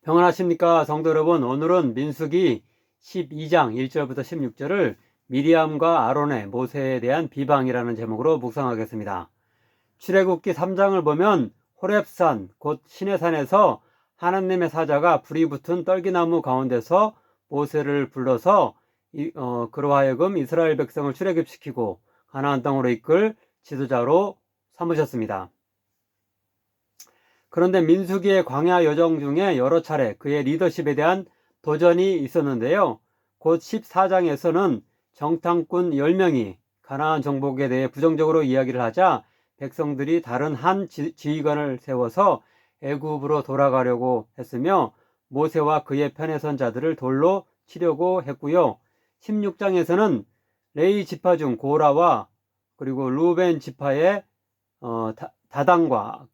평안하십니까 성도 여러분. 오늘은 민수기 12장 1절부터 16절을 미리암과 아론의 모세에 대한 비방이라는 제목으로 묵상하겠습니다. 출애굽기 3장을 보면 호렙산 곧 시내산에서 하나님의 사자가 불이 붙은 떨기나무 가운데서 모세를 불러서 그로 하여금 이스라엘 백성을 출애굽시키고 가나안 땅으로 이끌 지도자로 삼으셨습니다. 그런데 민수기의 광야 여정 중에 여러 차례 그의 리더십에 대한 도전이 있었는데요. 곧 14장에서는 정탐꾼 10명이 가나안 정복에 대해 부정적으로 이야기를 하자 백성들이 다른 한 지휘관을 세워서 애굽으로 돌아가려고 했으며 모세와 그의 편에 선 자들을 돌로 치려고 했고요. 16장에서는 레위 지파 중 고라와 그리고 루벤 지파의 다단과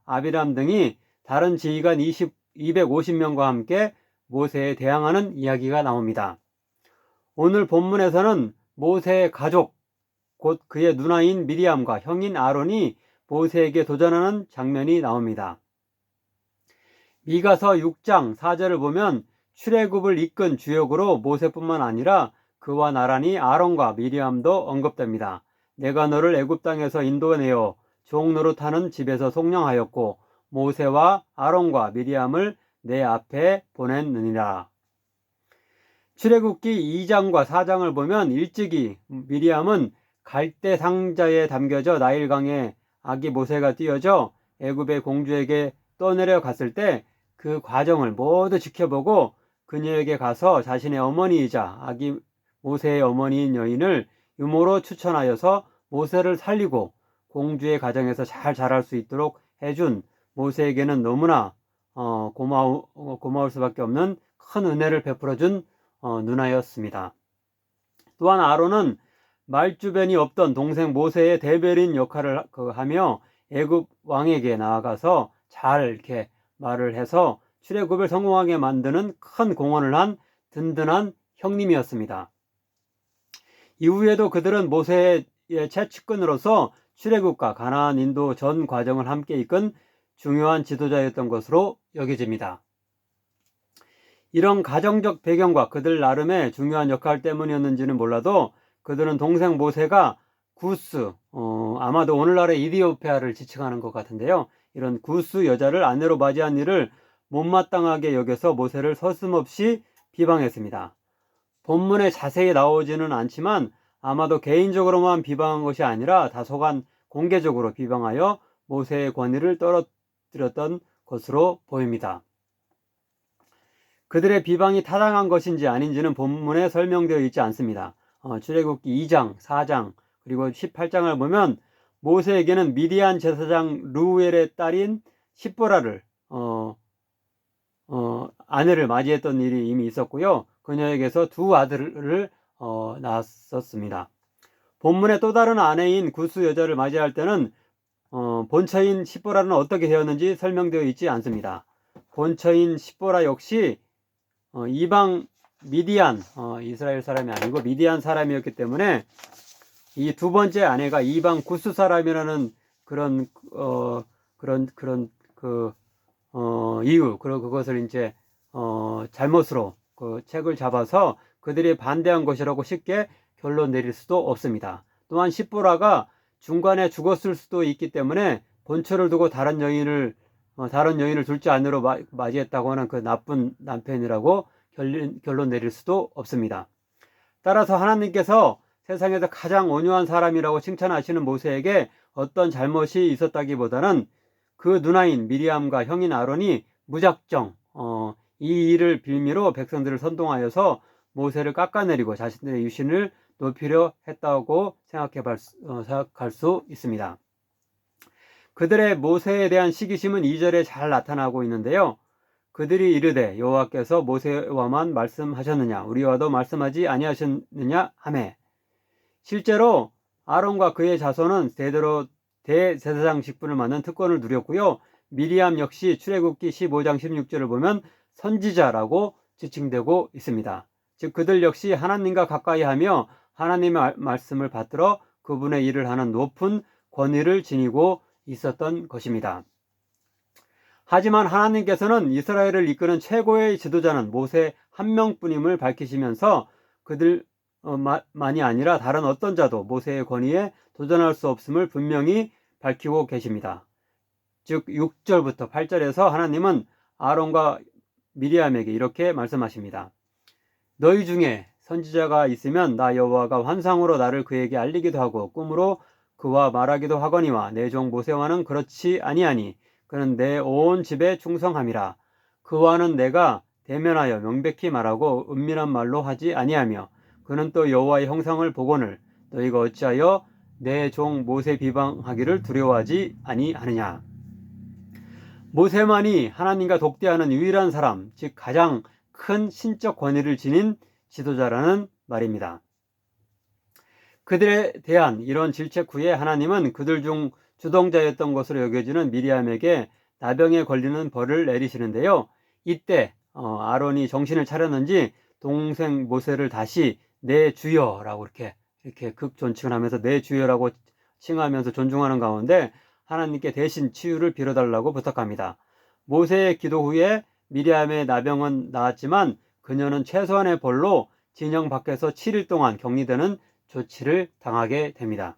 아비람 등이 다른 지휘관 250명과 함께 모세에 대항하는 이야기가 나옵니다. 오늘 본문에서는 모세의 가족, 곧 그의 누나인 미리암과 형인 아론이 모세에게 도전하는 장면이 나옵니다. 미가서 6장 4절을 보면 출애굽을 이끈 주역으로 모세뿐만 아니라 그와 나란히 아론과 미리암도 언급됩니다. 내가 너를 애굽 땅에서 인도내어 종 노릇하는 집에서 속량하였고 모세와 아론과 미리암을 내 앞에 보냈느니라. 출애굽기 2장과 4장을 보면 일찍이 미리암은 갈대 상자에 담겨져 나일강에 아기 모세가 띄어져 애굽의 공주에게 떠내려 갔을 때 그 과정을 모두 지켜보고 그녀에게 가서 자신의 어머니이자 아기 모세의 어머니인 여인을 유모로 추천하여서 모세를 살리고 공주의 가정에서 잘 자랄 수 있도록 해준 모세에게는 너무나 고마울 수밖에 없는 큰 은혜를 베풀어준 누나였습니다. 또한 아론은 말주변이 없던 동생 모세의 대변인 역할을 하며 애굽 왕에게 나아가서 잘 이렇게 말을 해서 출애굽을 성공하게 만드는 큰 공헌을 한 든든한 형님이었습니다. 이후에도 그들은 모세의 최측근으로서 출애굽과 가나안 인도 전 과정을 함께 이끈 중요한 지도자였던 것으로 여겨집니다. 이런 가정적 배경과 그들 나름의 중요한 역할 때문이었는지는 몰라도 그들은 동생 모세가 구스, 아마도 오늘날의 이디오피아를 지칭하는 것 같은데요. 이런 구스 여자를 아내로 맞이한 일을 못마땅하게 여겨서 모세를 서슴없이 비방했습니다. 본문에 자세히 나오지는 않지만 아마도 개인적으로만 비방한 것이 아니라 다소간 공개적으로 비방하여 모세의 권위를 떨어뜨렸던 것으로 보입니다. 그들의 비방이 타당한 것인지 아닌지는 본문에 설명되어 있지 않습니다. 출애굽기 2장, 4장, 그리고 18장을 보면 모세에게는 미디안 제사장 루엘의 딸인 십보라를 아내를 맞이했던 일이 이미 있었고요. 그녀에게서 두 아들을 낳았었습니다. 본문의 또 다른 아내인 구스 여자를 맞이할 때는 본처인 십보라는 어떻게 되었는지 설명되어 있지 않습니다. 본처인 십보라 역시 이방 미디안 이스라엘 사람이 아니고 미디안 사람이었기 때문에 이 두 번째 아내가 이방 구스 사람이라는 이유, 그것을 이제 잘못으로 책을 잡아서 그들이 반대한 것이라고 쉽게 결론 내릴 수도 없습니다. 또한 십보라가 중간에 죽었을 수도 있기 때문에 본처를 두고 다른 여인을 둘째 아내로 맞이했다고 하는 그 나쁜 남편이라고 결론 내릴 수도 없습니다. 따라서 하나님께서 세상에서 가장 온유한 사람이라고 칭찬하시는 모세에게 어떤 잘못이 있었다기보다는 그 누나인 미리암과 형인 아론이 무작정 이 일을 빌미로 백성들을 선동하여서 모세를 깎아내리고 자신들의 유신을 높이려 했다고 생각할 수 있습니다. 그들의 모세에 대한 시기심은 2절에 잘 나타나고 있는데요. 그들이 이르되 여호와께서 모세와만 말씀하셨느냐 우리와도 말씀하지 아니하셨느냐 하매, 실제로 아론과 그의 자손은 대대로 대제사장 직분을 맡는 특권을 누렸고요. 미리암 역시 출애굽기 15장 16절을 보면 선지자라고 지칭되고 있습니다. 즉 그들 역시 하나님과 가까이 하며 하나님의 말씀을 받들어 그분의 일을 하는 높은 권위를 지니고 있었던 것입니다. 하지만 하나님께서는 이스라엘을 이끄는 최고의 지도자는 모세 한 명뿐임을 밝히시면서 그들만이 아니라 다른 어떤 자도 모세의 권위에 도전할 수 없음을 분명히 밝히고 계십니다. 즉 6절부터 8절에서 하나님은 아론과 미리암에게 이렇게 말씀하십니다. 너희 중에 선지자가 있으면 나 여호와가 환상으로 나를 그에게 알리기도 하고 꿈으로 그와 말하기도 하거니와 내 종 모세와는 그렇지 아니하니 그는 내 온 집에 충성함이라. 그와는 내가 대면하여 명백히 말하고 은밀한 말로 하지 아니하며 그는 또 여호와의 형상을 보거늘 너희가 어찌하여 내 종 모세 비방하기를 두려워하지 아니하느냐. 모세만이 하나님과 독대하는 유일한 사람, 즉 가장 큰 신적 권위를 지닌 지도자라는 말입니다. 그들에 대한 이런 질책 후에 하나님은 그들 중 주동자였던 것으로 여겨지는 미리암에게 나병에 걸리는 벌을 내리시는데요. 이때 아론이 정신을 차렸는지 동생 모세를 다시 내 주여라고 이렇게 극존칭을 하면서 내 주여라고 칭하면서 존중하는 가운데 하나님께 대신 치유를 빌어달라고 부탁합니다. 모세의 기도 후에 미리암의 나병은 나았지만 그녀는 최소한의 벌로 진영 밖에서 7일 동안 격리되는 조치를 당하게 됩니다.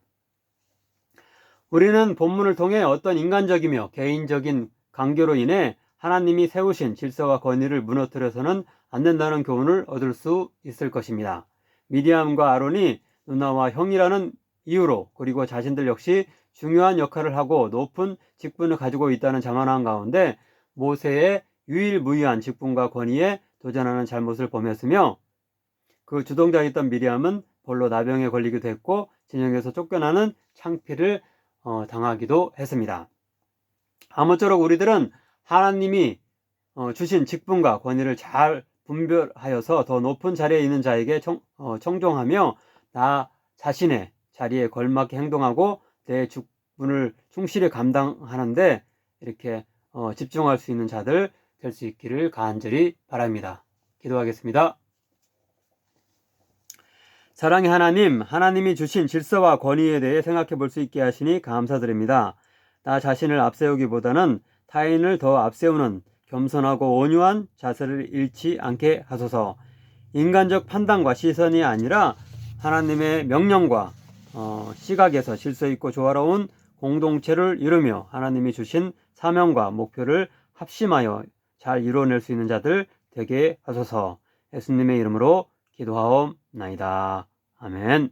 우리는 본문을 통해 어떤 인간적이며 개인적인 강교로 인해 하나님이 세우신 질서와 권위를 무너뜨려서는 안 된다는 교훈을 얻을 수 있을 것입니다. 미리암과 아론이 누나와 형이라는 이유로 그리고 자신들 역시 중요한 역할을 하고 높은 직분을 가지고 있다는 자만한 가운데 모세의 유일무이한 직분과 권위에 도전하는 잘못을 범했으며 그 주동자였던 미리암은 벌로 나병에 걸리기도 했고 진영에서 쫓겨나는 창피를 당하기도 했습니다. 아무쪼록 우리들은 하나님이 주신 직분과 권위를 잘 분별하여서 더 높은 자리에 있는 자에게 청종하며 나 자신의 자리에 걸맞게 행동하고 내 직분을 충실히 감당하는데 이렇게 집중할 수 있는 자들 될 수 있기를 간절히 바랍니다. 기도하겠습니다. 사랑의 하나님, 하나님이 주신 질서와 권위에 대해 생각해 볼 수 있게 하시니 감사드립니다. 나 자신을 앞세우기보다는 타인을 더 앞세우는 겸손하고 온유한 자세를 잃지 않게 하소서. 인간적 판단과 시선이 아니라 하나님의 명령과 시각에서 질서 있고 조화로운 공동체를 이루며 하나님이 주신 사명과 목표를 합심하여 잘 이루어낼 수 있는 자들 되게 하소서. 예수님의 이름으로 기도하옵나이다. 아멘.